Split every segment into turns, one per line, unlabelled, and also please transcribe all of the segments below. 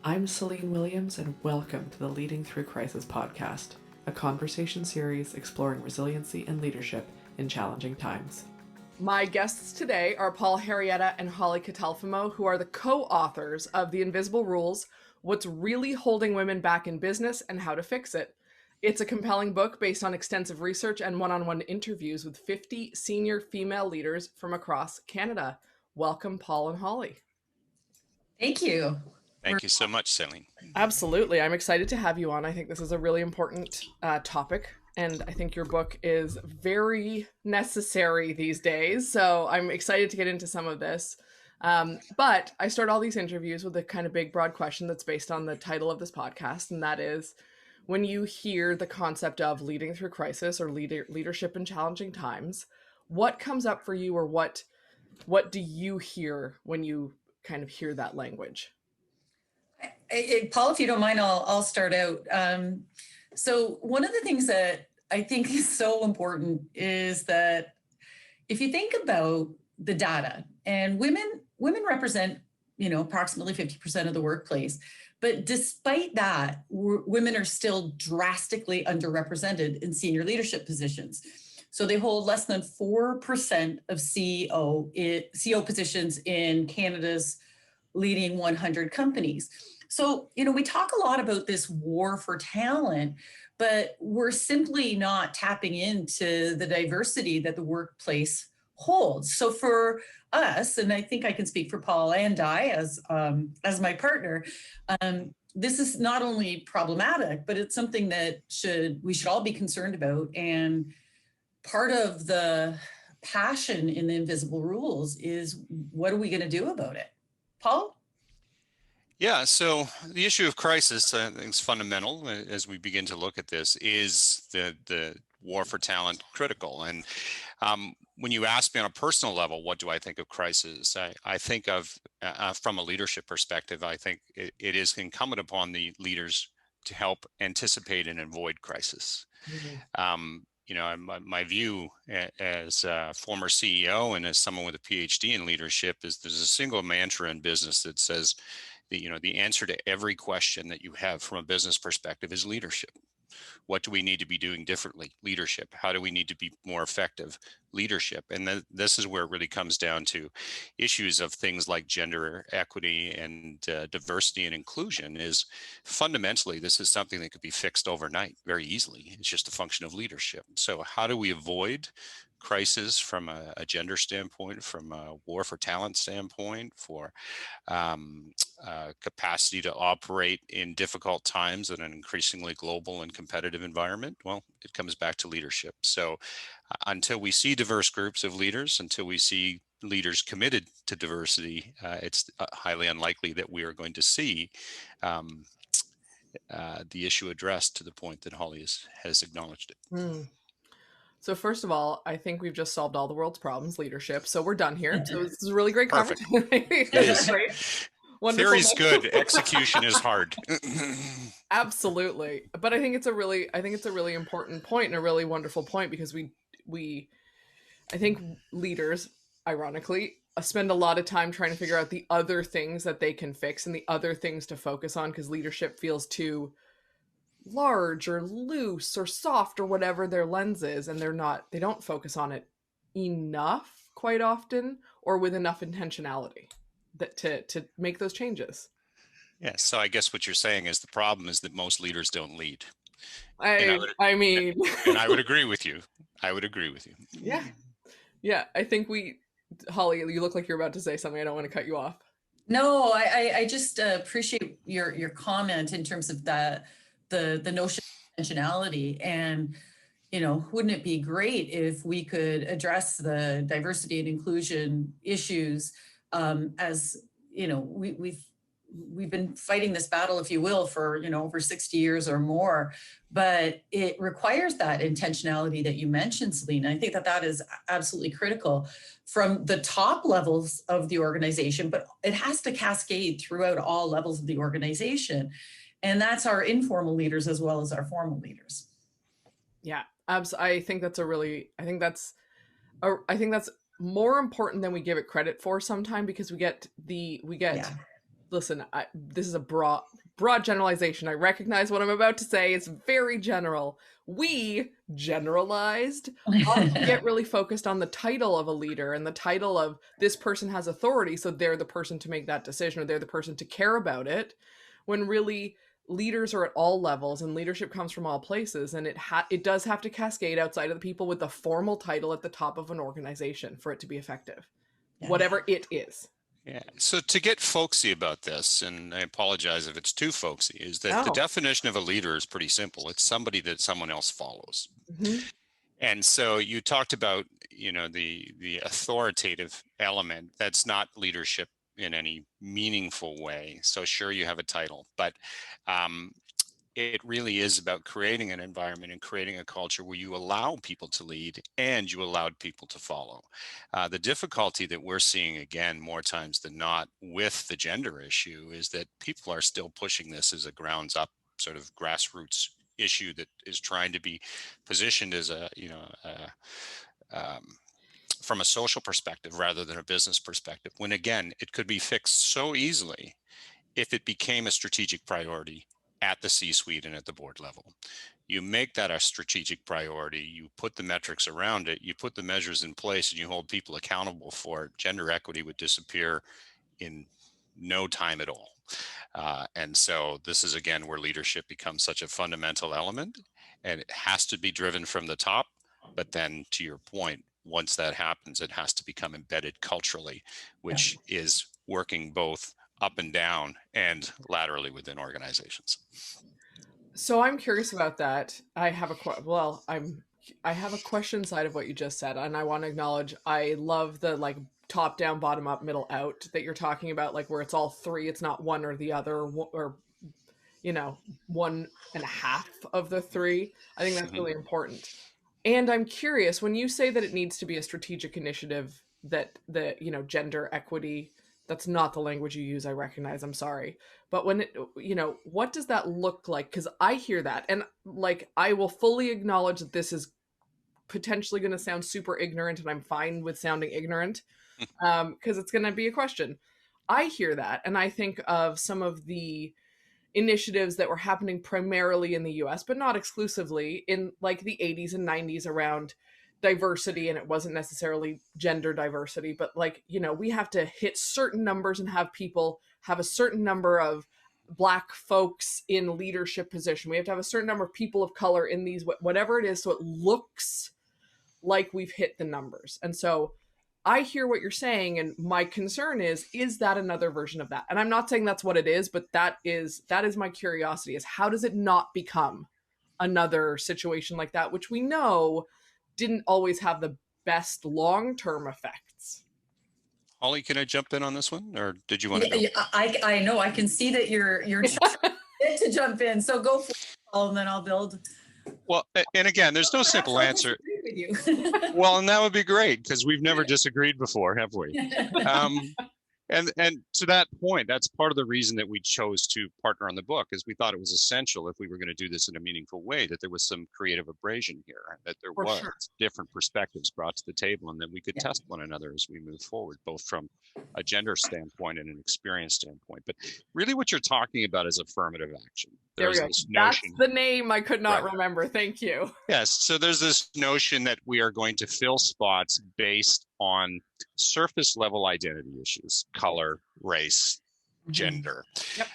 I'm Celine Williams, and welcome to the Leading Through Crisis podcast, a conversation series exploring resiliency and leadership in challenging times. My guests today are Paul Harrietha and Holly Catalfamo, who are the co-authors of The Invisible Rules: What's Really Holding Women Back in Business and How to Fix It. It's a compelling book based on extensive research and one-on-one interviews with 50 senior female leaders from across Canada. Welcome, Paul and Holly.
Thank you.
Thank you so much, Celine.
Absolutely. I'm excited to have you on. I think this is a really important topic, and I think your book is very necessary these days. So I'm excited to get into some of this. But I start all these interviews with a kind of big, broad question that's based on the title of this podcast, and that is, when you hear the concept of leading through crisis or leadership in challenging times, what comes up for you, or what do you hear when you kind of hear that language?
Paul, if you don't mind, I'll start out. So one of the things that I think is so important is that if you think about the data, and women represent, approximately 50% of the workplace, but despite that, women are still drastically underrepresented in senior leadership positions. So they hold less than 4% of CEO positions in Canada's leading 100 companies. So, we talk a lot about this war for talent, but we're simply not tapping into the diversity that the workplace holds. So for us, and I think I can speak for Paul and I as my partner, this is not only problematic, but it's something that we should all be concerned about. And part of the passion in the Invisible Rules is, what are we going to do about it? Paul?
Yeah, so the issue of crisis, I think, is fundamental as we begin to look at this. Is the war for talent critical? And when you ask me on a personal level, what do I think of crisis? I think of, from a leadership perspective, I think it is incumbent upon the leaders to help anticipate and avoid crisis. Mm-hmm. My view as a former CEO and as someone with a PhD in leadership is there's a single mantra in business that says, the answer to every question that you have from a business perspective is leadership. What do we need to be doing differently? Leadership. How do we need to be more effective? Leadership. And this is where it really comes down to issues of things like gender equity and diversity and inclusion. Is fundamentally, this is something that could be fixed overnight very easily. It's just a function of leadership. So how do we avoid crisis from a gender standpoint, from a war for talent standpoint, for capacity to operate in difficult times in an increasingly global and competitive environment? Well, it comes back to leadership. So until we see diverse groups of leaders, until we see leaders committed to diversity, it's highly unlikely that we are going to see the issue addressed to the point that Holly has acknowledged it.
Mm. So first of all, I think we've just solved all the world's problems, leadership. So we're done here. So this is a really great conversation.
It is.
Great. Wonderful.
Theory's good. Execution is hard.
Absolutely. But I think it's a really important point, and a really wonderful point, because I think leaders, ironically, spend a lot of time trying to figure out the other things that they can fix and the other things to focus on, because leadership feels too large or loose or soft or whatever their lens is, and they don't focus on it enough quite often, or with enough intentionality to make those changes.
Yeah, so I guess what you're saying is the problem is that most leaders don't lead.
I mean,
and I would agree with you.
Yeah, I think Holly, you look like you're about to say something. I don't want to cut you off.
No, I just appreciate your comment in terms of the notion of intentionality. And, wouldn't it be great if we could address the diversity and inclusion issues as, we've been fighting this battle, if you will, for, over 60 years or more, but it requires that intentionality that you mentioned, Selena. I think that is absolutely critical from the top levels of the organization, but it has to cascade throughout all levels of the organization. And that's our informal leaders as well as our formal leaders.
Yeah, I think that's more important than we give it credit for sometimes, because we get listen, this is a broad generalization. I recognize what I'm about to say. It's very general. We generalized often get really focused on the title of a leader and the title of this person has authority, so they're the person to make that decision or they're the person to care about it, when really leaders are at all levels and leadership comes from all places, and it does have to cascade outside of the people with the formal title at the top of an organization for it to be effective, whatever it is.
Yeah. So to get folksy about this, and I apologize if it's too folksy, is that the
Oh.
definition of a leader is pretty simple. It's somebody that someone else follows.
Mm-hmm.
And so you talked about, the authoritative element. That's not leadership in any meaningful way. So sure, you have a title, but it really is about creating an environment and creating a culture where you allow people to lead and you allowed people to follow. The difficulty that we're seeing, again, more times than not with the gender issue, is that people are still pushing this as a grounds up sort of grassroots issue that is trying to be positioned as from a social perspective rather than a business perspective, when again, it could be fixed so easily if it became a strategic priority at the C-suite and at the board level. You make that a strategic priority, you put the metrics around it, you put the measures in place, and you hold people accountable for it. Gender equity would disappear in no time at all. And so this is, again, where leadership becomes such a fundamental element, and it has to be driven from the top. But then, to your point, once that happens, it has to become embedded culturally, which is working both up and down and laterally within organizations.
So I'm curious about that. I have a question side of what you just said, and I want to acknowledge I love the like top down, bottom up, middle out that you're talking about, like where it's all three, it's not one or the other, or one and a half of the three. I think that's really important. And I'm curious, when you say that it needs to be a strategic initiative, that the gender equity, that's not the language you use, I recognize, I'm sorry, but when what does that look like? Because I hear that, and like I will fully acknowledge that this is potentially going to sound super ignorant, and I'm fine with sounding ignorant, because it's going to be a question. I hear that, and I think of some of the initiatives that were happening primarily in the US, but not exclusively, in like the 80s and 90s around diversity. And it wasn't necessarily gender diversity, but like, we have to hit certain numbers and have people have a certain number of Black folks in leadership position. We have to have a certain number of people of color in these, whatever it is, so it looks like we've hit the numbers. And so I hear what you're saying, and my concern is that another version of that? And I'm not saying that's what it is, but that is my curiosity, is how does it not become another situation like that, which we know didn't always have the best long-term effects.
Holly, can I jump in on this one, or did you want to go?
I know, I can see that you're trying to jump in, so go for it, Paul, and then I'll build.
Well, and again, there's no simple answer.
With you.
Well, and that would be great, because we've never disagreed before, have we? And to that point, that's part of the reason that we chose to partner on the book, is we thought it was essential, if we were going to do this in a meaningful way, that there was some creative abrasion here, that there was different perspectives brought to the table, and that we could test one another as we move forward, both from a gender standpoint and an experience standpoint. But really what you're talking about is affirmative action.
There's this notion. That's the name I could not remember. Thank you.
Yes. So there's this notion that we are going to fill spots based on surface level identity issues, color, race, gender.
Yep.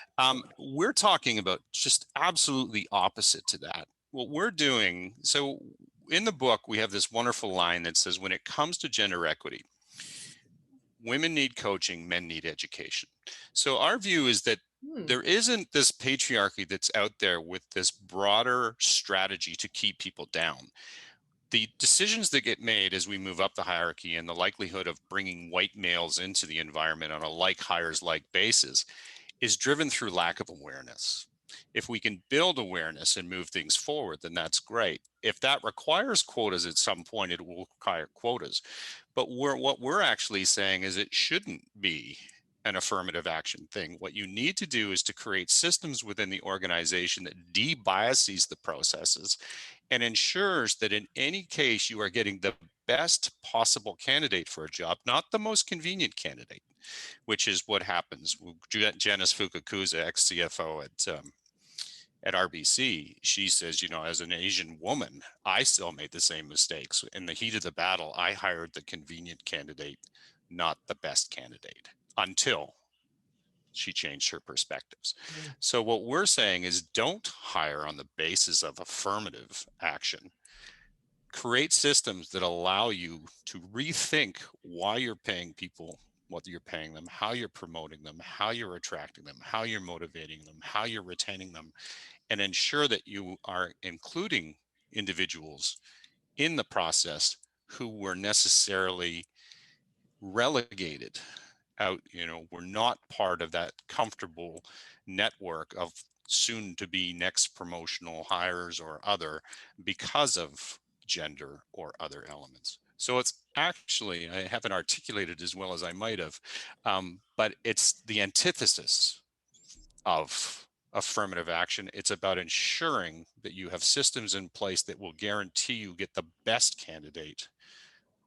We're talking about just absolutely opposite to that. What we're doing, so in the book, we have this wonderful line that says, when it comes to gender equity, women need coaching, men need education. So our view is that there isn't this patriarchy that's out there with this broader strategy to keep people down. The decisions that get made as we move up the hierarchy, and the likelihood of bringing white males into the environment on a like hires like basis, is driven through lack of awareness. If we can build awareness and move things forward, then that's great. If that requires quotas at some point, it will require quotas. But what we're actually saying is it shouldn't be an affirmative action thing. What you need to do is to create systems within the organization that de-biases the processes and ensures that in any case you are getting the best possible candidate for a job, not the most convenient candidate, which is what happens. Janice Fukakusa, ex-CFO at RBC, she says, you know, as an Asian woman, I still made the same mistakes. In the heat of the battle, I hired the convenient candidate, not the best candidate, until she changed her perspectives.
Mm.
So what we're saying is don't hire on the basis of affirmative action. Create systems that allow you to rethink why you're paying people what you're paying them, how you're promoting them, how you're attracting them, how you're motivating them, how you're retaining them, and ensure that you are including individuals in the process who were necessarily relegated out, you know, were not part of that comfortable network of soon to be next promotional hires or other because of gender or other elements. So it's actually, I haven't articulated as well as I might have, but it's the antithesis of affirmative action. It's about ensuring that you have systems in place that will guarantee you get the best candidate,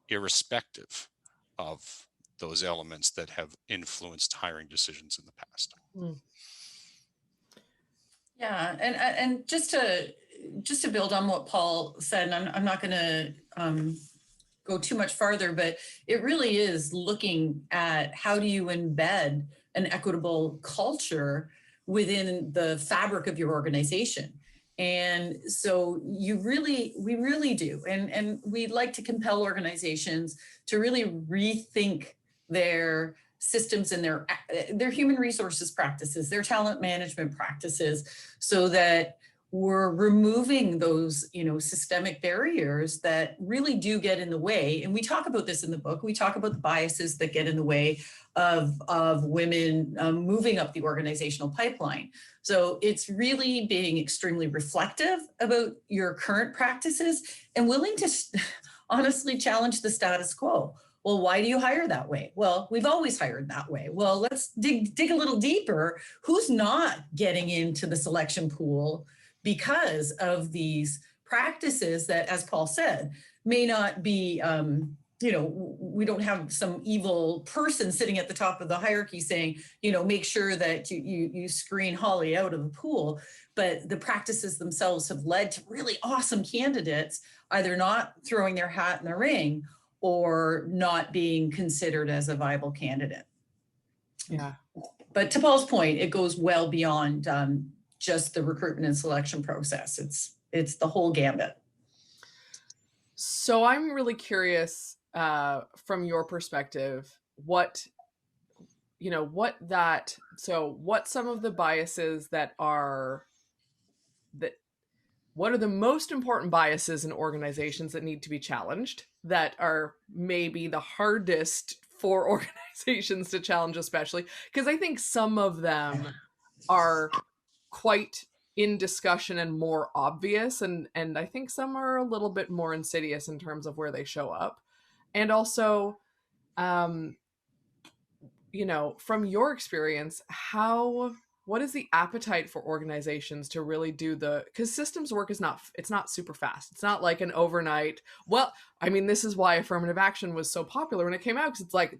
irrespective of those elements that have influenced hiring decisions in the past.
Mm.
Yeah, and just to build on what Paul said, and I'm not going to go too much farther, but it really is looking at how do you embed an equitable culture within the fabric of your organization. And so we really do. And we'd like to compel organizations to really rethink their systems and their human resources practices, their talent management practices, so that we're removing those, you know, systemic barriers that really do get in the way. And we talk about this in the book. We talk about the biases that get in the way of women moving up the organizational pipeline. So it's really being extremely reflective about your current practices and willing to honestly challenge the status quo. Well, why do you hire that way? Well, we've always hired that way. Well, let's dig a little deeper. Who's not getting into the selection pool because of these practices that, as Paul said, may not be, you know, we don't have some evil person sitting at the top of the hierarchy saying, you know, make sure that you screen Holly out of the pool. But the practices themselves have led to really awesome candidates either not throwing their hat in the ring or not being considered as a viable candidate.
Yeah.
But to Paul's point, it goes well beyond just the recruitment and selection process. It's the whole gambit.
So I'm really curious from your perspective, what some of the biases what are the most important biases in organizations that need to be challenged, that are maybe the hardest for organizations to challenge, especially because I think some of them are quite in discussion and more obvious, and I think some are a little bit more insidious in terms of where they show up. And also, you know, from your experience, what is the appetite for organizations to really do because systems work is it's not super fast. It's not like an overnight. Well, I mean, this is why affirmative action was so popular when it came out, because it's like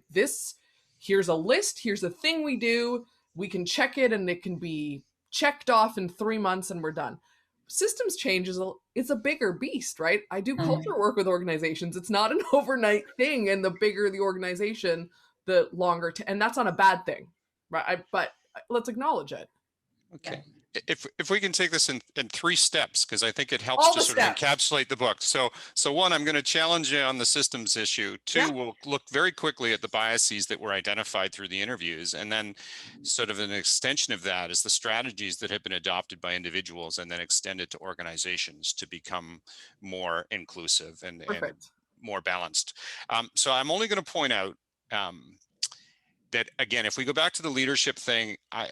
here's a list, here's a thing we do, we can check it and it can be checked off in 3 months and we're done. Systems change it's a bigger beast, right? I do culture work with organizations. It's not an overnight thing, and the bigger the organization, the longer and that's not a bad thing, right? But let's acknowledge it.
Okay. If we can take this in 3 steps, because I think it helps to sort of encapsulate the book. So 1, I'm going to challenge you on the systems issue. 2, we'll look very quickly at the biases that were identified through the interviews. And then sort of an extension of that is the strategies that have been adopted by individuals and then extended to organizations to become more inclusive and more balanced. So I'm only going to point out that, again, if we go back to the leadership thing, I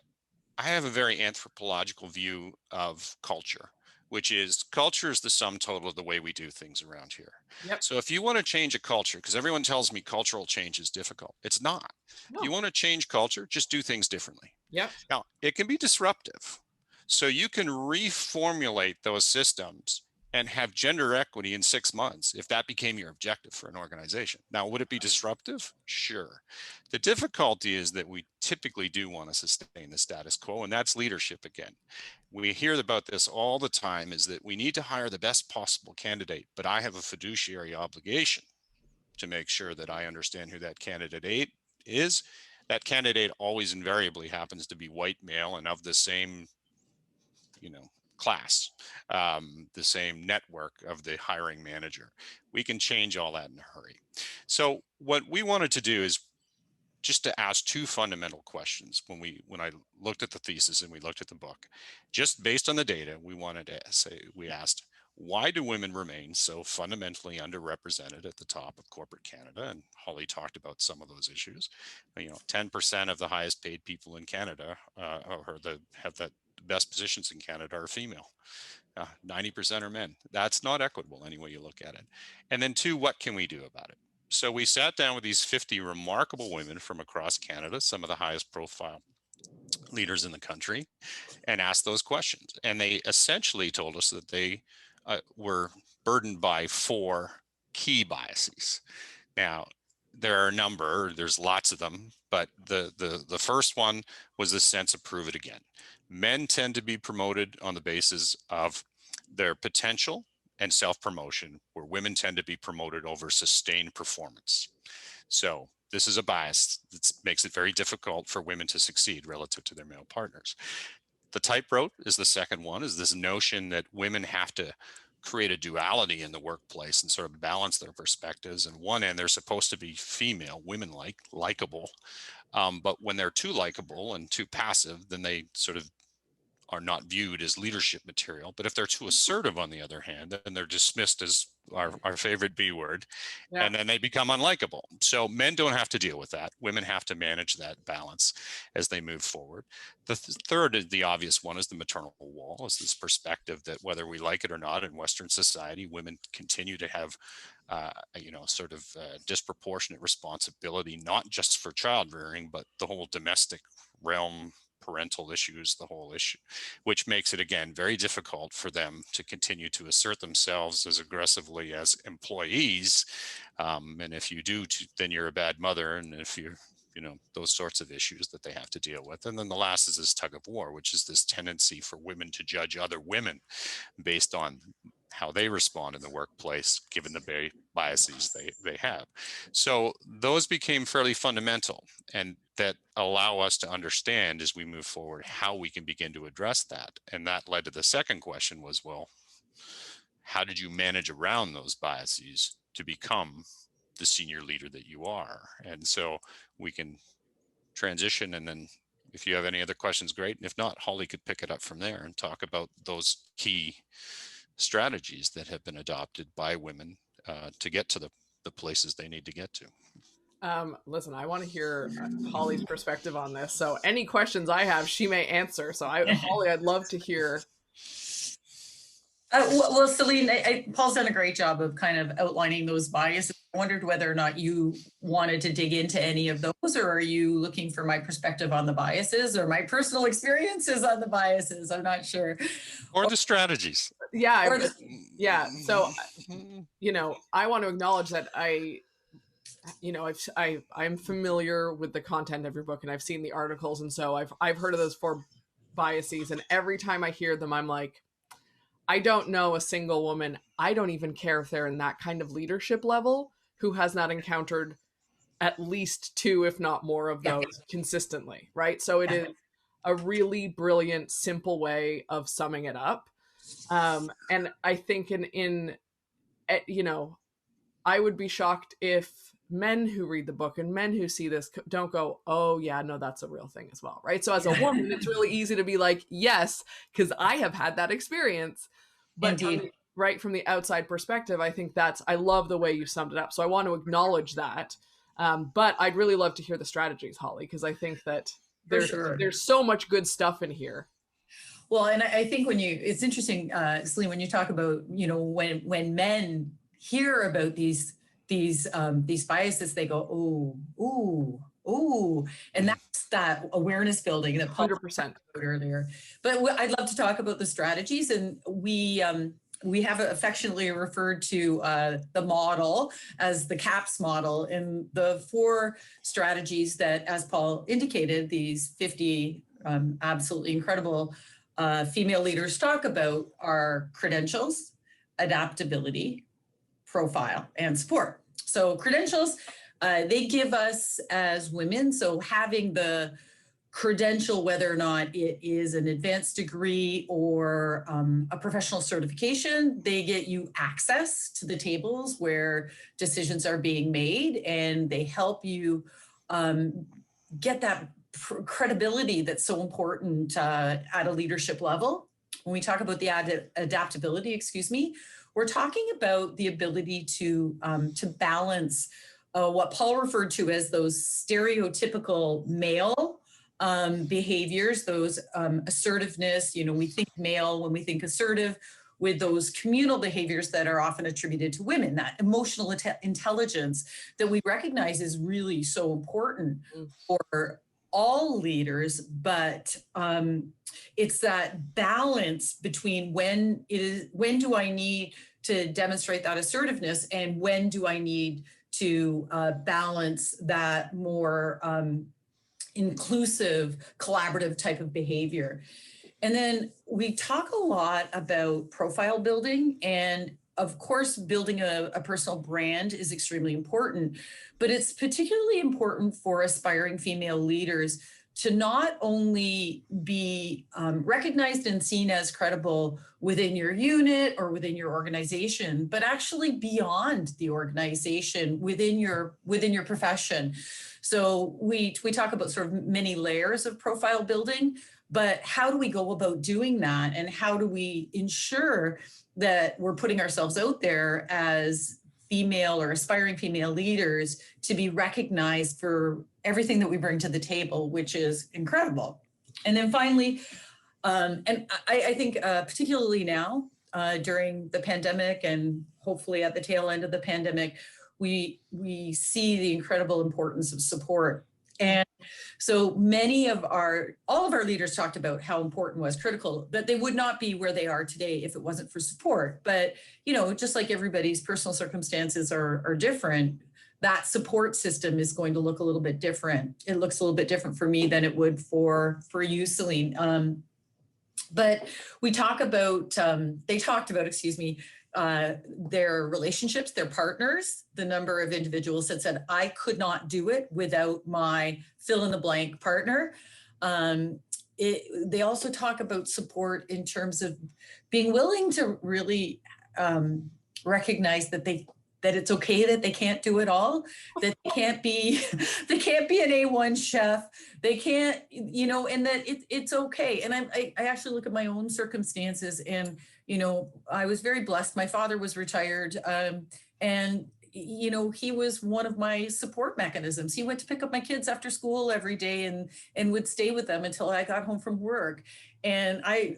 have a very anthropological view of culture. which is culture is the sum total of the way we do things around here.
Yep.
So if you want to change a culture, because everyone tells me cultural change is difficult, it's not.
No.
If you want to change culture, just do things differently.
Yep.
Now, it can be disruptive. So you can reformulate those systems and have gender equity in 6 months if that became your objective for an organization. Now, would it be disruptive? Sure. The difficulty is that we typically do want to sustain the status quo, and that's leadership again. We hear about this all the time, is that we need to hire the best possible candidate, but I have a fiduciary obligation to make sure that I understand who that candidate is. That candidate always invariably happens to be white male and of the same, class, the same network of the hiring manager. We can change all that in a hurry. So what we wanted to do is just to ask two fundamental questions when I looked at the thesis and we looked at the book. Just based on the data, we asked, why do women remain so fundamentally underrepresented at the top of corporate Canada? And Holly talked about some of those issues. 10% of the highest paid people in Canada have the best positions in Canada are female. 90% are men. That's not equitable any way you look at it. And then two, what can we do about it? So we sat down with these 50 remarkable women from across Canada, some of the highest profile leaders in the country, and asked those questions. And they essentially told us that they were burdened by 4 key biases. Now, there are a number, there's lots of them, but the first one was the sense of prove it again. Men tend to be promoted on the basis of their potential and self-promotion, where women tend to be promoted over sustained performance. So this is a bias that makes it very difficult for women to succeed relative to their male partners. The tightrope is the second one, is this notion that women have to create a duality in the workplace and sort of balance their perspectives. And one end, they're supposed to be female, women-like, likable. But when they're too likable and too passive, then they sort of are not viewed as leadership material. But if they're too assertive, on the other hand, then they're dismissed as our favorite B word, yeah. And then they become unlikable. So men don't have to deal with that. Women have to manage that balance as they move forward. The third, the obvious one, is the maternal wall, is this perspective that whether we like it or not in Western society, women continue to have disproportionate responsibility, not just for child rearing, but the whole domestic realm, parental issues, the whole issue, which makes it, again, very difficult for them to continue to assert themselves as aggressively as employees. And if you do, then you're a bad mother. And if you're, those sorts of issues that they have to deal with. And then the last is this tug of war, which is this tendency for women to judge other women based on how they respond in the workplace, given the biases they have. So those became fairly fundamental, and that allow us to understand as we move forward how we can begin to address that. And that led to the second question was, well, how did you manage around those biases to become the senior leader that you are? And so we can transition, and then if you have any other questions, great. And if not, Holly could pick it up from there and talk about those key strategies that have been adopted by women to get to the places they need to get to.
Listen, I want to hear Holly's perspective on this. So any questions I have, she may answer. So Holly, I'd love to hear.
Well, Celine, Paul's done a great job of kind of outlining those biases. I wondered whether or not you wanted to dig into any of those, or are you looking for my perspective on the biases or my personal experiences on the biases? I'm not sure.
Or the strategies.
Yeah. So, I want to acknowledge that I'm familiar with the content of your book, and I've seen the articles. And so I've heard of those 4 biases. And every time I hear them, I'm like, I don't know a single woman, I don't even care if they're in that kind of leadership level, who has not encountered at least 2, if not more of those consistently, right? So it is a really brilliant, simple way of summing it up. And I think I would be shocked if men who read the book and men who see this don't go, oh yeah, no, that's a real thing as well, right? So as a woman, it's really easy to be like, yes, because I have had that experience. But from the outside perspective, I think I love the way you summed it up. So I want to acknowledge that. But I'd really love to hear the strategies, Holly, because I think that there's so much good stuff in here.
Well, and I think it's interesting, Celine, when you talk about, when men hear about these biases, they go, ooh, and that's that awareness building that Paul
100%.
about earlier. But I'd love to talk about the strategies, and we have affectionately referred to the model as the CAPS model, and the 4 strategies that, as Paul indicated, these 50 absolutely incredible female leaders talk about are credentials, adaptability, profile, and support. So credentials, they give us as women, so having the credential, whether or not it is an advanced degree or a professional certification, they get you access to the tables where decisions are being made, and they help you get that credibility that's so important at a leadership level. When we talk about the adaptability, we're talking about the ability to balance what Paul referred to as those stereotypical male behaviors, those assertiveness, we think male when we think assertive, with those communal behaviors that are often attributed to women, that emotional intelligence that we recognize is really so important for all leaders, but it's that balance between when do I need to demonstrate that assertiveness, and when do I need to balance that more inclusive, collaborative type of behavior. And then we talk a lot about profile building, and of course, building a personal brand is extremely important, but it's particularly important for aspiring female leaders to not only be recognized and seen as credible within your unit or within your organization, but actually beyond the organization, within your profession. So we talk about sort of many layers of profile building, but how do we go about doing that? And how do we ensure that we're putting ourselves out there as female or aspiring female leaders to be recognized for everything that we bring to the table, which is incredible. And then finally, and I think particularly now during the pandemic, and hopefully at the tail end of the pandemic, we see the incredible importance of support. And so all of our leaders talked about how important was critical, that they would not be where they are today if it wasn't for support. But, just like everybody's personal circumstances are different, that support system is going to look a little bit different. It looks a little bit different for me than it would for you, Celine. But they talked about, their relationships, their partners, the number of individuals that said, I could not do it without my fill in the blank partner. They also talk about support in terms of being willing to really recognize that it's okay that they can't do it all, that they can't be an A1 chef, they can't, and that it's okay. And I actually look at my own circumstances, and I was very blessed. My father was retired, and he was one of my support mechanisms. He went to pick up my kids after school every day and would stay with them until I got home from work. And I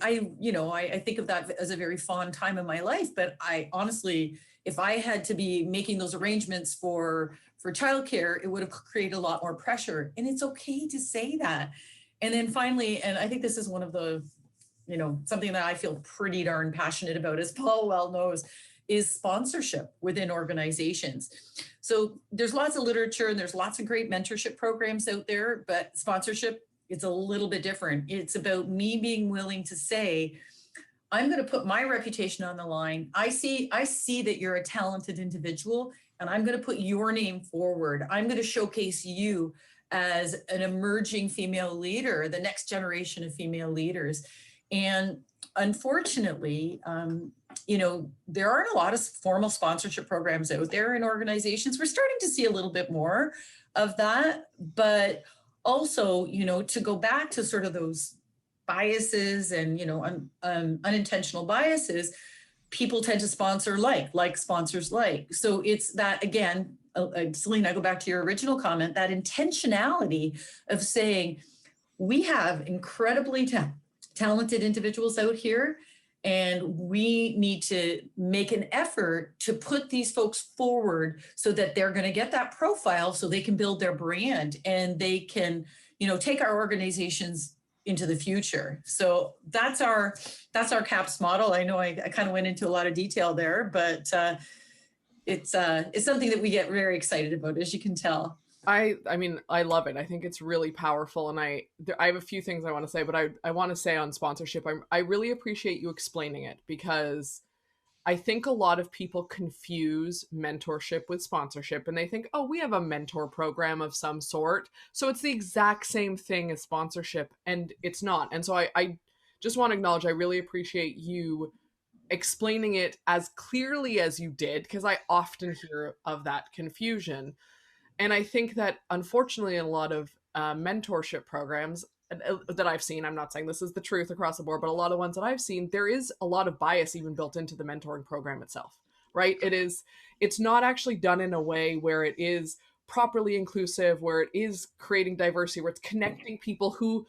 think of that as a very fond time in my life. But I honestly, if I had to be making those arrangements for childcare, it would have created a lot more pressure. And it's okay to say that. And then finally, and I think this is one of the, something that I feel pretty darn passionate about, as Paul well knows, is sponsorship within organizations. So there's lots of literature and there's lots of great mentorship programs out there, but sponsorship, it's a little bit different. It's about me being willing to say, I'm going to put my reputation on the line. I see that you're a talented individual, and I'm going to put your name forward. I'm going to showcase you as an emerging female leader, the next generation of female leaders. And unfortunately, there aren't a lot of formal sponsorship programs out there in organizations. We're starting to see a little bit more of that, but also, to go back to sort of those biases and, unintentional biases, people tend to sponsor like sponsors like. So it's that, again, Celine, I go back to your original comment, that intentionality of saying, we have incredibly talented individuals out here. And we need to make an effort to put these folks forward so that they're going to get that profile so they can build their brand and they can, take our organizations into the future. So that's our CAPS model. I know I kind of went into a lot of detail there, but it's something that we get very excited about, as you can tell.
I mean, I love it. I think it's really powerful. And I have a few things I want to say, but I want to say on sponsorship, I really appreciate you explaining it, because I think a lot of people confuse mentorship with sponsorship, and they think, oh, we have a mentor program of some sort, so it's the exact same thing as sponsorship, and it's not. And so I just want to acknowledge, I really appreciate you explaining it as clearly as you did, because I often hear of that confusion. And I think that, unfortunately, in a lot of mentorship programs that I've seen, I'm not saying this is the truth across the board, but a lot of ones that I've seen, there is a lot of bias even built into the mentoring program itself, right? It's not actually done in a way where it is properly inclusive, where it is creating diversity, where it's connecting people who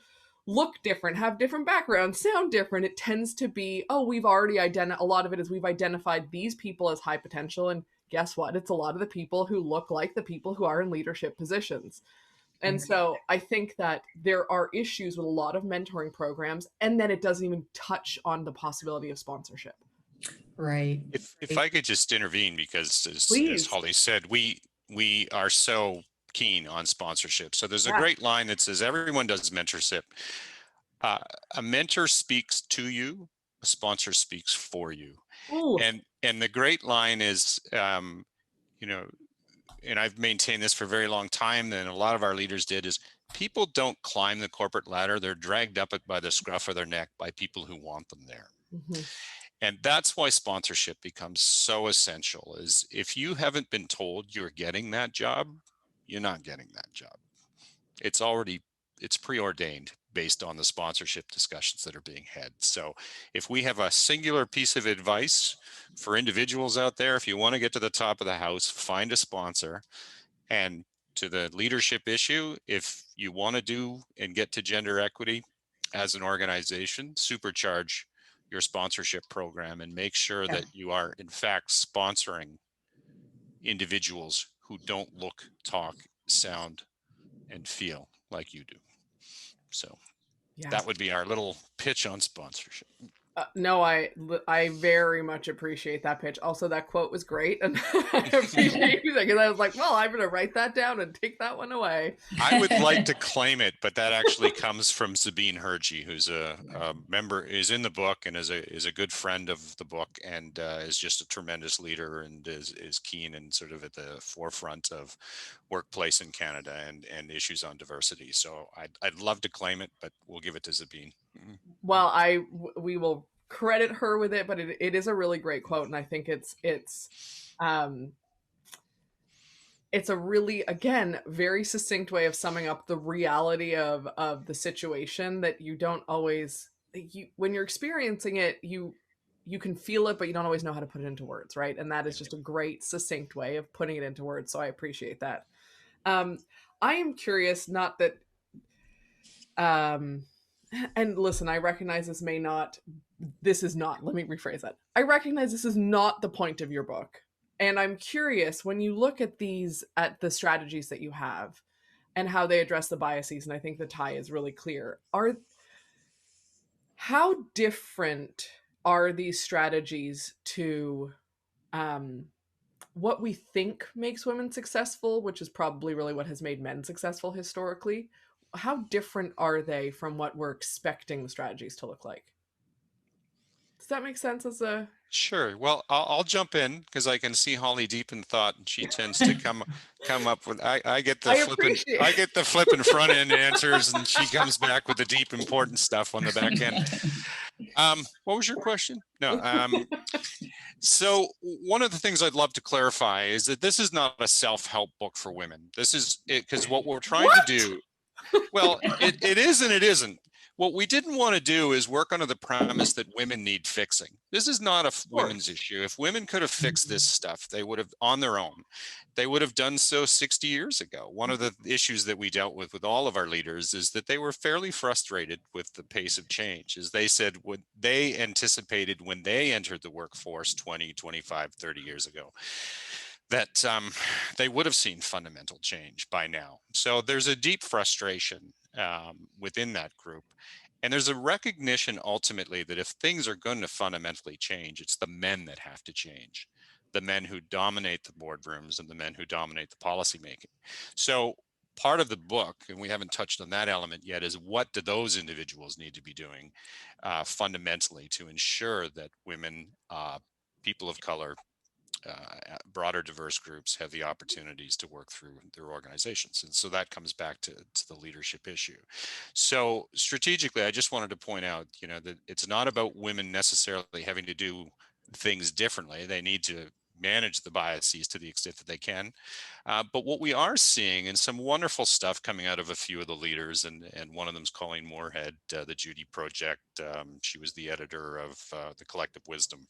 look different, have different backgrounds, sound different. It tends to be, oh, we've already a lot of it is we've identified these people as high potential, and guess what? It's a lot of the people who look like the people who are in leadership positions. And so I think that there are issues with a lot of mentoring programs, and then it doesn't even touch on the possibility of sponsorship.
Right.
If I could just intervene, because as Holly said, we are so keen on sponsorship. So there's a great line that says, everyone does mentorship. A mentor speaks to you, a sponsor speaks for you.
Ooh.
And the great line is, and I've maintained this for a very long time, and a lot of our leaders did, is people don't climb the corporate ladder. They're dragged up it by the scruff of their neck by people who want them there. Mm-hmm. And that's why sponsorship becomes so essential, is if you haven't been told you're getting that job, you're not getting that job. It's preordained based on the sponsorship discussions that are being had. So if we have a singular piece of advice for individuals out there, if you want to get to the top of the house, find a sponsor. And to the leadership issue, if you want to do and get to gender equity as an organization, supercharge your sponsorship program and make sure that you are in fact sponsoring individuals who don't look, talk, sound, and feel like you do. So that would be our little pitch on sponsorship.
No, I very much appreciate that pitch. Also, that quote was great, and I appreciate you, because I was like, well, I'm going to write that down and take that one away.
I would like to claim it, but that actually comes from Sabine Hergy, who's a member, is in the book, and is a good friend of the book, and is just a tremendous leader, and is keen and sort of at the forefront of workplace in Canada and issues on diversity. So I'd love to claim it, but we'll give it to Sabine.
Well, we will credit her with it, but it is a really great quote, and I think it's a really, again, very succinct way of summing up the reality of the situation, that you don't always, when you're experiencing it, you can feel it, but you don't always know how to put it into words, right? And that is just a great, succinct way of putting it into words. So I appreciate that. I am curious, not that, and listen, I recognize let me rephrase that. I recognize this is not the point of your book. And I'm curious, when you look at at the strategies that you have and how they address the biases, and I think the tie is really clear, how different are these strategies to what we think makes women successful, which is probably really what has made men successful historically? How different are they from what we're expecting the strategies to look like? Does that make sense as a...
Sure. Well, I'll jump in, because I can see Holly deep in thought, and she tends to come up with, I get the flipping front end answers, and she comes back with the deep important stuff on the back end. What was your question? No. So one of the things I'd love to clarify is that this is not a self-help book for women. This is it, because what we're trying to do, well, it is and it isn't. What we didn't want to do is work under the premise that women need fixing. This is not a women's issue. If women could have fixed this stuff, they would have, on their own, they would have done so 60 years ago. One of the issues that we dealt with all of our leaders is that they were fairly frustrated with the pace of change. As they said, what they anticipated when they entered the workforce 20, 25, 30 years ago, that they would have seen fundamental change by now. So there's a deep frustration within that group. And there's a recognition ultimately that if things are going to fundamentally change, it's the men that have to change, the men who dominate the boardrooms and the men who dominate the policymaking. So part of the book, and we haven't touched on that element yet, is what do those individuals need to be doing fundamentally to ensure that women, people of color, broader diverse groups have the opportunities to work through their organizations. And so that comes back to the leadership issue. So strategically, I just wanted to point out, that it's not about women necessarily having to do things differently. They need to manage the biases to the extent that they can. But what we are seeing, and some wonderful stuff coming out of a few of the leaders, and one of them is Colleen Moorhead, the Judy Project. She was the editor of The Collective Wisdom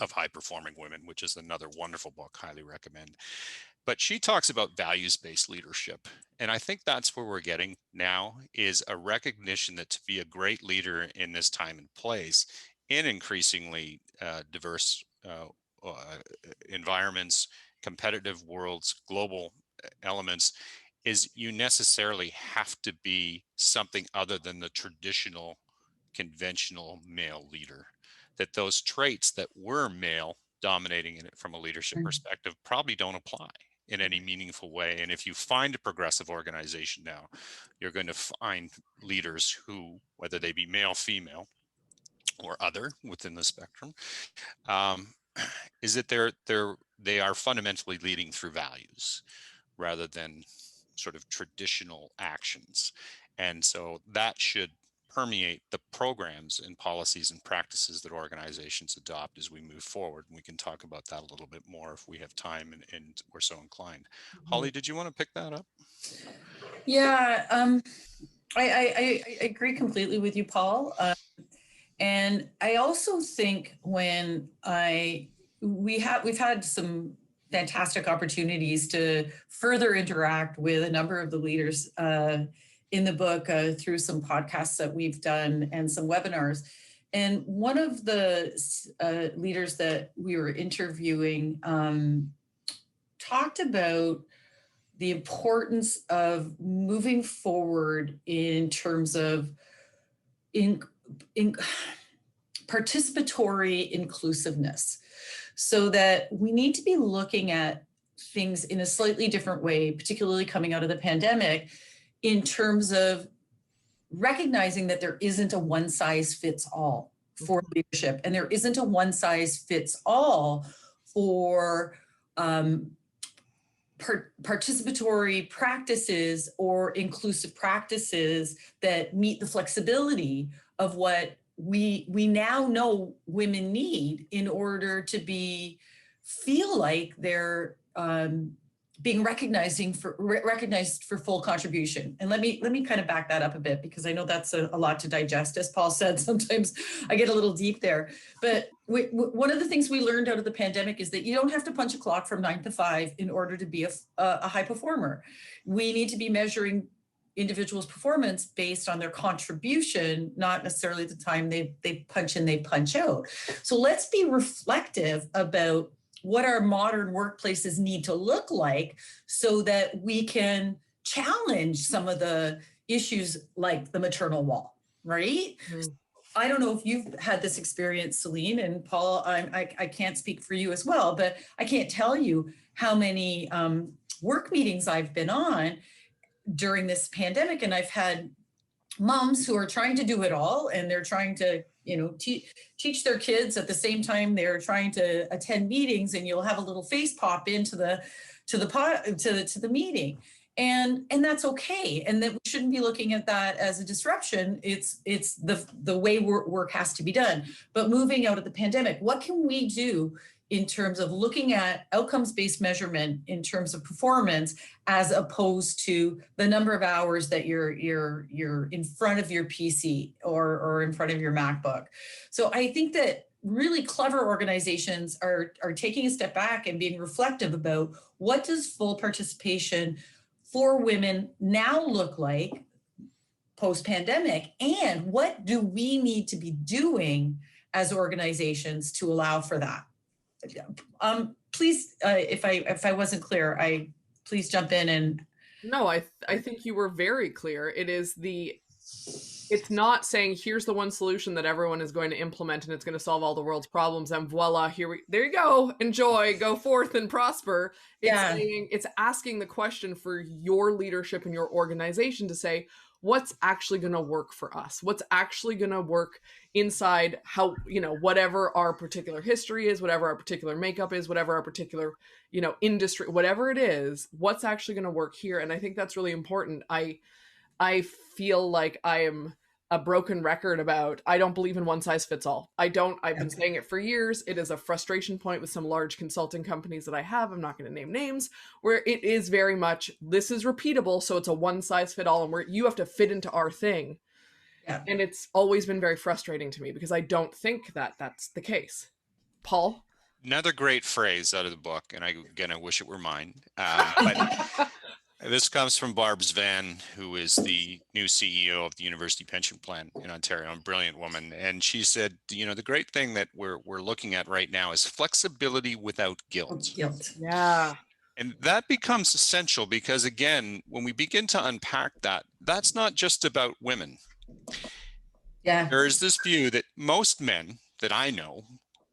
of High Performing Women, which is another wonderful book, highly recommend. But she talks about values-based leadership. And I think that's where we're getting now, is a recognition that to be a great leader in this time and place in increasingly diverse environments, competitive worlds, global elements, is you necessarily have to be something other than the traditional, conventional male leader. That those traits that were male dominating in it from a leadership perspective probably don't apply in any meaningful way. And if you find a progressive organization now, you're going to find leaders who, whether they be male, female, or other within the spectrum, is that they are fundamentally leading through values rather than sort of traditional actions. And so that should permeate the programs and policies and practices that organizations adopt as we move forward. And we can talk about that a little bit more if we have time and we're so inclined. Holly, did you want to pick that up?
Yeah, I agree completely with you, Paul. And I also think we've had some fantastic opportunities to further interact with a number of the leaders in the book through some podcasts that we've done and some webinars. And one of the leaders that we were interviewing talked about the importance of moving forward in terms of in participatory inclusiveness, so that we need to be looking at things in a slightly different way, particularly coming out of the pandemic, in terms of recognizing that there isn't a one size fits all for leadership, and there isn't a one size fits all for participatory practices or inclusive practices that meet the flexibility of what we now know women need in order to feel like they're being recognized for full contribution. And let me kind of back that up a bit, because I know that's a lot to digest. As Paul said, sometimes I get a little deep there. But one of the things we learned out of the pandemic is that you don't have to punch a clock from 9 to 5 in order to be a high performer. We need to be measuring individuals' performance based on their contribution, not necessarily the time they punch in, they punch out. So let's be reflective about what our modern workplaces need to look like, so that we can challenge some of the issues like the maternal wall, right? Mm-hmm. I don't know if you've had this experience, Celine, and Paul, I can't speak for you as well, but I can't tell you how many work meetings I've been on during this pandemic, and I've had moms who are trying to do it all, and they're trying to teach their kids at the same time they're trying to attend meetings, and you'll have a little face pop into the meeting. and that's okay, and that we shouldn't be looking at that as a disruption. It's the way work has to be done. But moving out of the pandemic, what can we do in terms of looking at outcomes-based measurement in terms of performance, as opposed to the number of hours that you're in front of your PC or in front of your MacBook? So I think that really clever organizations are taking a step back and being reflective about what does full participation for women now look like post-pandemic, and what do we need to be doing as organizations to allow for that? Please, if I wasn't clear, please jump in and.
No, I think you were very clear. It's not saying here's the one solution that everyone is going to implement and it's going to solve all the world's problems and voila, there you go, enjoy, go forth and prosper. It's saying, it's asking the question for your leadership and your organization to say, what's actually going to work for us? What's actually going to work inside how, whatever our particular history is, whatever our particular makeup is, whatever our particular, industry, whatever it is, what's actually going to work here. And I think that's really important. I feel like I am a broken record about, I don't believe in one size fits all. I've been saying it for years. It is a frustration point with some large consulting companies that I have. I'm not going to name names, where it is very much, this is repeatable. So it's a one size fit all, and where you have to fit into our thing. Yeah. And it's always been very frustrating to me because I don't think that that's the case. Paul?
Another great phrase out of the book, and I wish it were mine. But this comes from Barb Svan, who is the new CEO of the University Pension Plan in Ontario, a brilliant woman. And she said, the great thing that we're looking at right now is flexibility without guilt.
Yeah.
And that becomes essential because, again, when we begin to unpack that, that's not just about women.
Yeah.
There is this view that most men that I know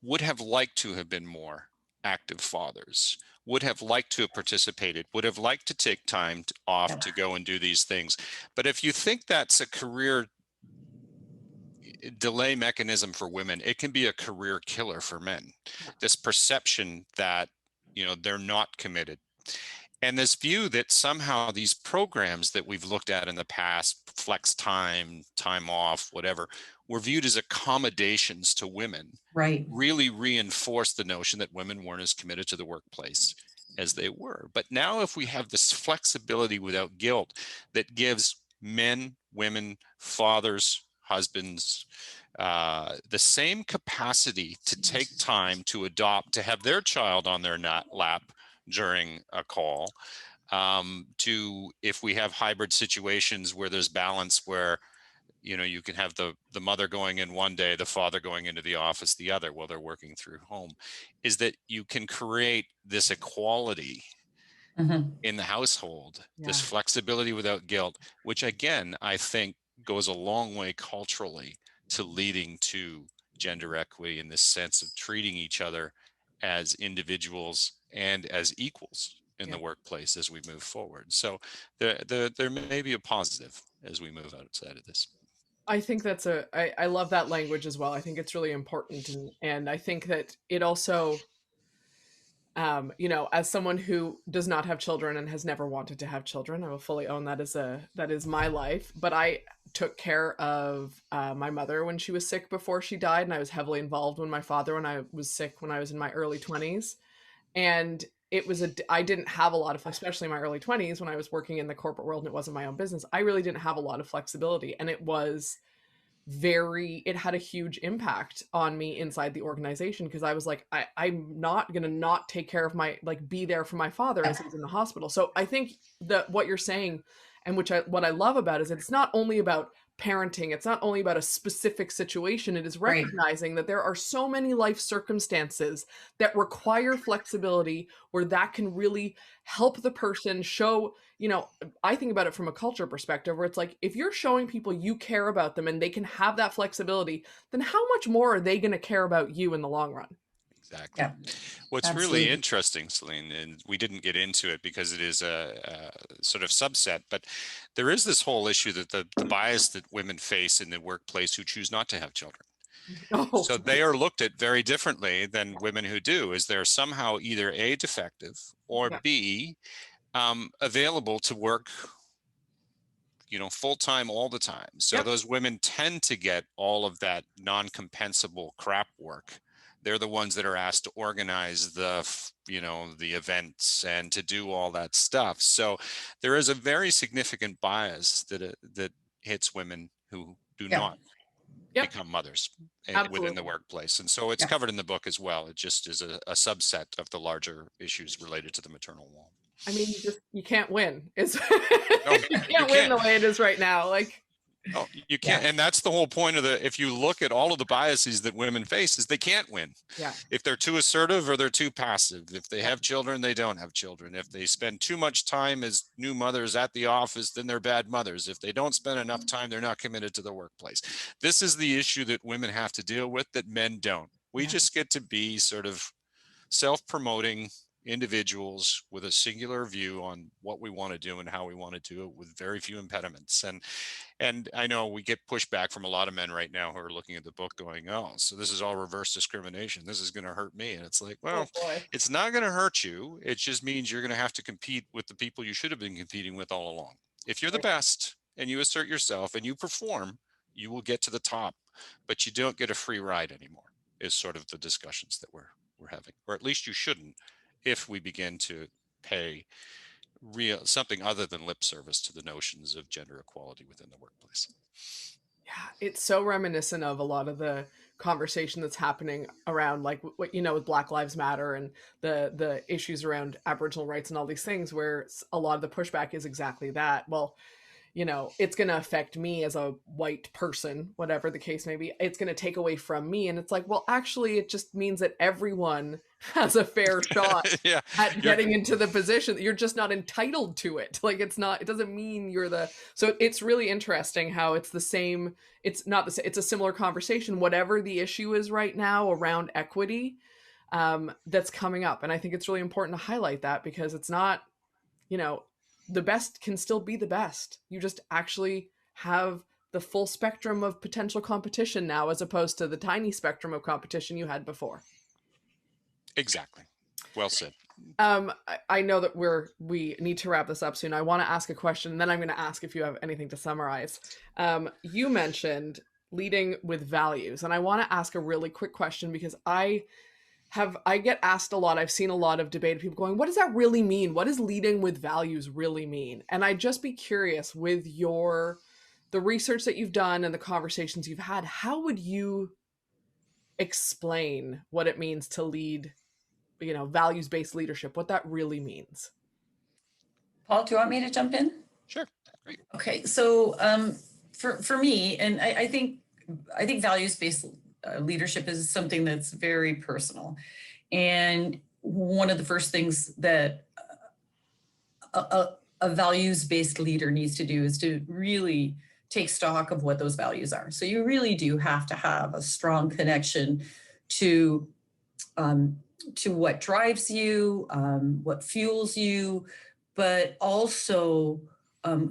would have liked to have been more active fathers, would have liked to have participated, would have liked to take time off to go and do these things. But if you think that's a career delay mechanism for women, it can be a career killer for men. This perception that, they're not committed. And this view that somehow these programs that we've looked at in the past, flex time, time off, whatever, were viewed as accommodations to women,
right?
Really reinforced the notion that women weren't as committed to the workplace as they were. But now if we have this flexibility without guilt that gives men, women, fathers, husbands, the same capacity to take time to adopt, to have their child on their lap during a call, to, if we have hybrid situations where there's balance, where you can have the mother going in one day, the father going into the office the other while they're working through home, is that you can create this equality in the household, this flexibility without guilt, which again, I think goes a long way culturally to leading to gender equity in this sense of treating each other as individuals and as equals in the workplace as we move forward. So there may be a positive as we move outside of this.
I think I love that language as well. I think it's really important. And I think that it also, as someone who does not have children and has never wanted to have children, I will fully own that is my life. But I took care of my mother when she was sick before she died. And I was heavily involved when my father, when I was sick, when I was in my early 20s. And I didn't have a lot of, especially in my early 20s when I was working in the corporate world and it wasn't my own business, I really didn't have a lot of flexibility. And it had a huge impact on me inside the organization, because I was like, I'm not going to not take care of be there for my father as he's in the hospital. So I think that what you're saying, and what I love about is it's not only about parenting, it's not only about a specific situation, it is recognizing that there are so many life circumstances that require flexibility, where that can really help the person show, I think about it from a culture perspective, where it's like, if you're showing people you care about them and they can have that flexibility, then how much more are they going to care about you in the long run?
Exactly. Yeah. What's absolutely really interesting, Celine, and we didn't get into it because it is a sort of subset, but there is this whole issue that the bias that women face in the workplace who choose not to have children. Oh. So they are looked at very differently than women who do, is they're somehow either A, defective, or B, available to work, full time all the time. So
Yep.
those women tend to get all of that non-compensable crap work. They're the ones that are asked to organize the events and to do all that stuff. So there is a very significant bias that hits women who do
Yeah.
not
Yep.
become mothers within the
Absolutely.
workplace. And so it's
Yeah.
covered in the book as well. It just is a subset of the larger issues related to the maternal wall.
I mean, you can't win. It's
No,
you
you
can't win
can't.
the way it is right now. Like,
Oh, you can't. And that's the whole point of if you look at all of the biases that women face, is they can't win.
yeah,
If they're too assertive or they're too passive. If they
yeah.
have children, they don't have children. If they spend too much time as new mothers at the office, then they're bad mothers. If they don't spend enough time, they're not committed to the workplace. This is the issue that women have to deal with that men don't. We
Yeah.
just get to be sort of self-promoting individuals with a singular view on what we want to do and how we want to do it, with very few impediments. And I know we get pushback from a lot of men right now who are looking at the book going, oh, so this is all reverse discrimination. This is going to hurt me. And it's like,
Oh
well,
boy.
it's not going to hurt you. It just means you're going to have to compete with the people you should have been competing with all along. If you're the
Right.
best and you assert yourself and you perform, you will get to the top, but you don't get a free ride anymore, is sort of the discussions that we're having, or at least you shouldn't, if we begin to pay something other than lip service to the notions of gender equality within the workplace.
Yeah, it's so reminiscent of a lot of the conversation that's happening around, like, what with Black Lives Matter and the issues around Aboriginal rights and all these things, where a lot of the pushback is exactly that. Well, it's going to affect me as a white person, whatever the case may be. It's going to take away from me. And it's like, well, actually, it just means that everyone has a fair shot
Yeah,
at getting into the position. You're just not entitled to it. Like, it doesn't mean so it's really interesting how it's the same. It's not the same. It's a similar conversation, whatever the issue is right now around equity, that's coming up. And I think it's really important to highlight that, because it's not, the best can still be the best. You just actually have the full spectrum of potential competition now, as opposed to the tiny spectrum of competition you had before.
Exactly. Well said.
I know that we need to wrap this up soon. I want to ask a question, and then I'm going to ask if you have anything to summarize. You mentioned leading with values, and I want to ask a really quick question, because I get asked a lot. I've seen a lot of debate of people going, what does that really mean? What does leading with values really mean? And I'd just be curious, with the research that you've done and the conversations you've had, how would you explain what it means to lead, values-based leadership, what that really means?
Paul, do you want me to jump in?
Sure. Great.
Okay, so for me, and I think values-based leadership is something that's very personal. And one of the first things that a values-based leader needs to do is to really take stock of what those values are. So you really do have to have a strong connection to what drives you, what fuels you, but also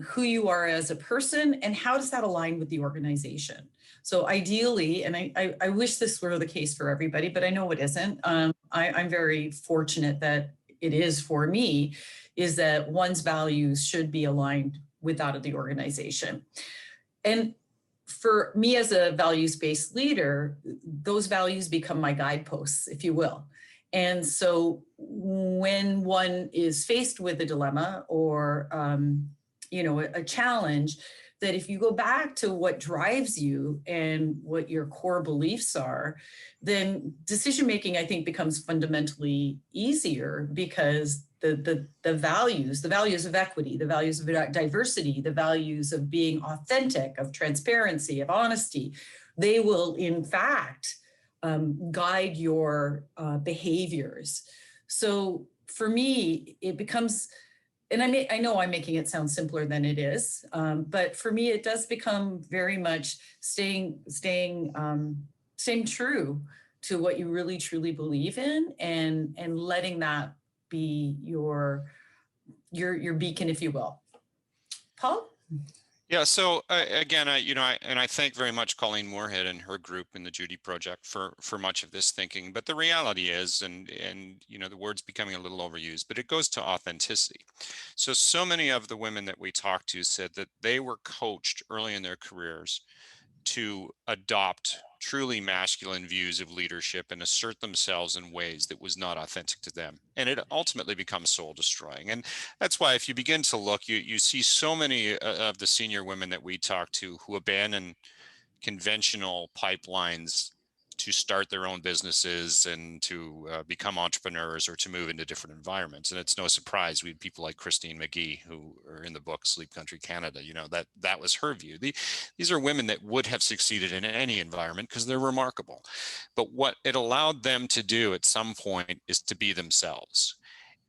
who you are as a person, and how does that align with the organization. So ideally, and I wish this were the case for everybody, but I know it isn't. I'm very fortunate that it is for me, is that one's values should be aligned with that of the organization. And for me as a values-based leader, those values become my guideposts, if you will. And so when one is faced with a dilemma or a challenge, that if you go back to what drives you and what your core beliefs are, then decision making, I think, becomes fundamentally easier, because the values of equity, the values of diversity, the values of being authentic, of transparency, of honesty, they will in fact guide your behaviors. So for me, it becomes, and I know I'm making it sound simpler than it is, but for me, it does become very much staying true to what you really truly believe in, and letting that be your beacon, if you will. Paul?
Yeah, so again, I thank very much Colleen Moorhead and her group in the Judy Project for much of this thinking. But the reality is, and the word's becoming a little overused, but it goes to authenticity. So many of the women that we talked to said that they were coached early in their careers to adopt truly masculine views of leadership and assert themselves in ways that was not authentic to them. And it ultimately becomes soul destroying. And that's why if you begin to look, you see so many of the senior women that we talk to who abandon conventional pipelines to start their own businesses and to become entrepreneurs or to move into different environments. And it's no surprise we had people like Christine McGee, who are in the book Sleep Country Canada, that was her view. These are women that would have succeeded in any environment because they're remarkable. But what it allowed them to do at some point is to be themselves.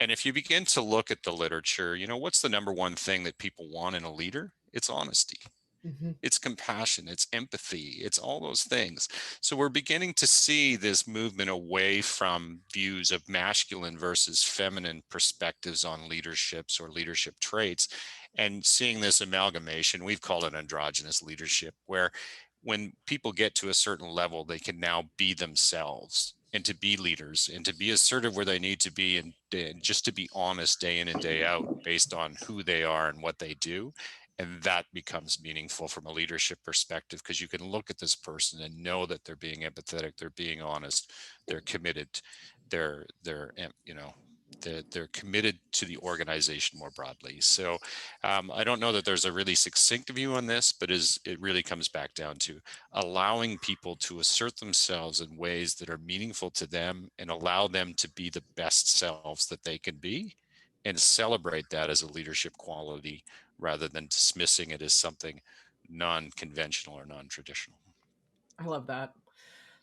And if you begin to look at the literature, what's the number one thing that people want in a leader? It's honesty.
Mm-hmm.
It's compassion, it's empathy, it's all those things. So we're beginning to see this movement away from views of masculine versus feminine perspectives on leaderships or leadership traits, and seeing this amalgamation. We've called it androgynous leadership, where when people get to a certain level, they can now be themselves and to be leaders and to be assertive where they need to be, and just to be honest day in and day out based on who they are and what they do. And that becomes meaningful from a leadership perspective, because you can look at this person and know that they're being empathetic, they're being honest, they're committed, they're they're committed to the organization more broadly. So I don't know that there's a really succinct view on this, but it really comes back down to allowing people to assert themselves in ways that are meaningful to them and allow them to be the best selves that they can be, and celebrate that as a leadership quality rather than dismissing it as something non-conventional or non-traditional.
I love that.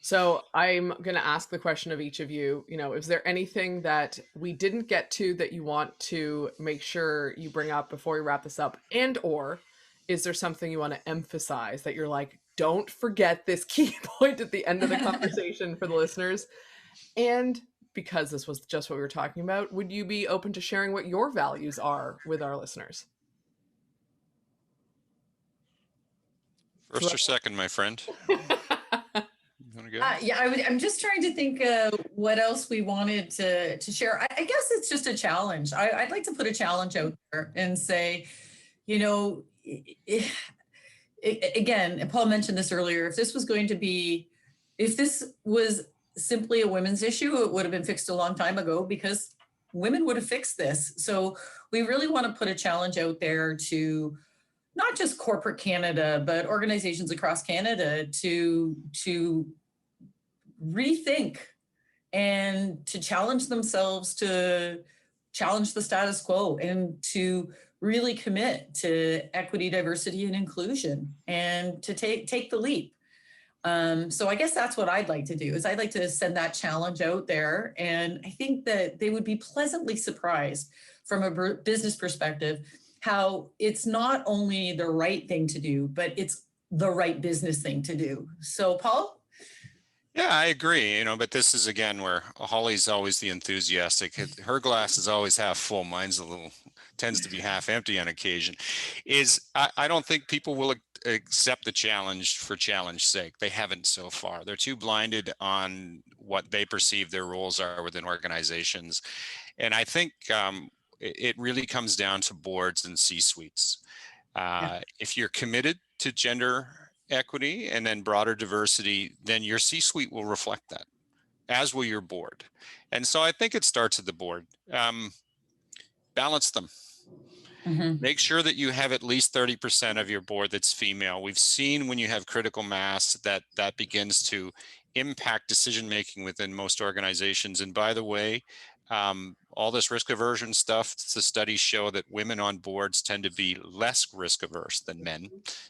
So I'm going to ask the question of each of you, is there anything that we didn't get to that you want to make sure you bring up before we wrap this up? And or is there something you want to emphasize that you're like, don't forget this key point at the end of the conversation for the listeners? And because this was just what we were talking about, would you be open to sharing what your values are with our listeners?
First or second, my friend? You want to go?
Yeah, I'm just trying to think what else we wanted to share. I guess it's just a challenge. I'd like to put a challenge out there and say, you know, again, and Paul mentioned this earlier, if this was simply a women's issue, it would have been fixed a long time ago because women would have fixed this. So we really want to put a challenge out there to not just corporate Canada, but organizations across Canada to rethink and to challenge themselves, to challenge the status quo, and to really commit to equity, diversity, and inclusion, and to take the leap. So I guess that's what I'd like to do, is I'd like to send that challenge out there. And I think that they would be pleasantly surprised from a business perspective how it's not only the right thing to do, but it's the right business thing to do. So Paul?
Yeah, I agree, but this is again where Holly's always the enthusiastic. Her glass is always half full. Mine's tends to be half empty on occasion. I don't think people will accept the challenge for challenge sake. They haven't so far. They're too blinded on what they perceive their roles are within organizations. And I think it really comes down to boards and C-suites. If you're committed to gender equity and then broader diversity, then your C-suite will reflect that, as will your board. And so I think it starts at the board. Balance them. Mm-hmm. Make sure that you have at least 30% of your board that's female. We've seen when you have critical mass that begins to impact decision making within most organizations. And by the way, all this risk aversion stuff, the studies show that women on boards tend to be less risk averse than men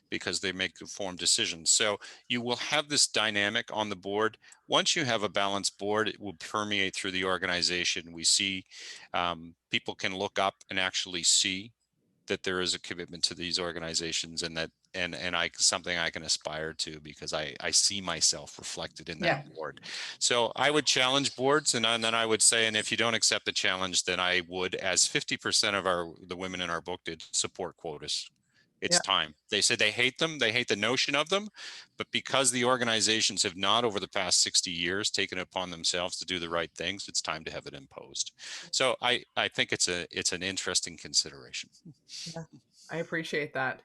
because they make informed decisions. So you will have this dynamic on the board. Once you have a balanced board, it will permeate through the organization. We see people can look up and actually see that there is a commitment to these organizations, and that and something I can aspire to, because I see myself reflected in that board. So I would challenge boards, and then I would say, and if you don't accept the challenge, then I would, as 50% of the women in our book did, support quotas. It's
Yeah.
time. They said they hate them. They hate the notion of them. But because the organizations have not, over the past 60 years, taken it upon themselves to do the right things, it's time to have it imposed. So I think it's an interesting consideration.
Yeah, I appreciate that.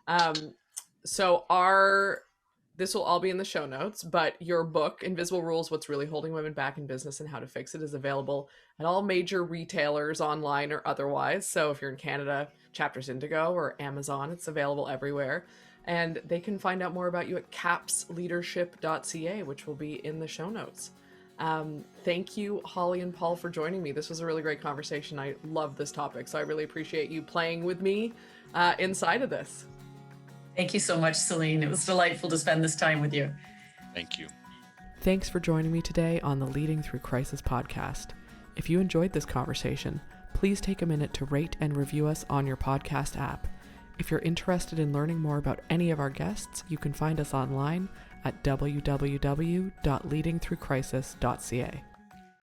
Um, so our this will all be in the show notes, but your book, Invisible Rules: What's Really Holding Women Back in Business and How to Fix It, is available at all major retailers, online or otherwise. So if you're in Canada, Chapters Indigo or Amazon, it's available everywhere. And they can find out more about you at capsleadership.ca, which will be in the show notes. Thank you, Holly and Paul, for joining me. This was a really great conversation. I love this topic, so I really appreciate you playing with me inside of this.
Thank you so much, Celine. It was delightful to spend this time with you.
Thank you.
Thanks for joining me today on the Leading Through Crisis podcast. If you enjoyed this conversation, please take a minute to rate and review us on your podcast app. If you're interested in learning more about any of our guests, you can find us online at www.leadingthroughcrisis.ca.